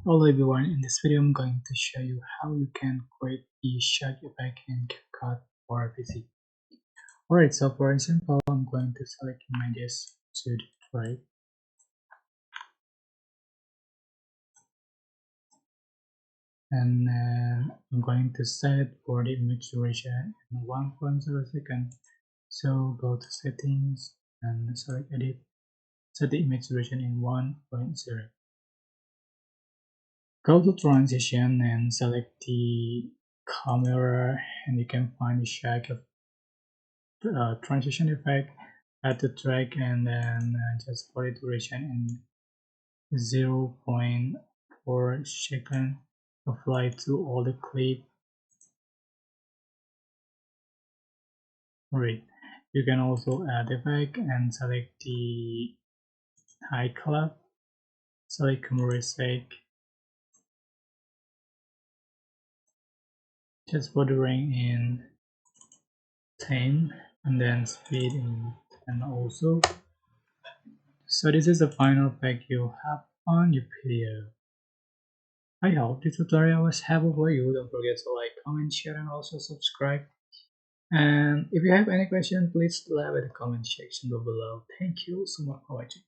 Hello everyone, in this video I'm going to show you how you can create a shag effect in CapCut or PC. Alright, so for example, I'm going to select my disk to the right, and I'm going to set for the image duration in 1.0 second. So go to settings and select edit, set the image duration in 1.0. Go to transition and select the camera, and you can find the shag transition effect at the track, and then just for the duration in 0.4 second, apply to all the clip. Right, you can also add effect and select the high color, select camera effect, just bordering in 10, and then speed in 10 also. So this is the final effect you have on your video. I hope this tutorial was helpful for you. Don't forget to like, comment, share, and also subscribe. And if you have any question, please leave it in the comment section down below. Thank you so much for watching.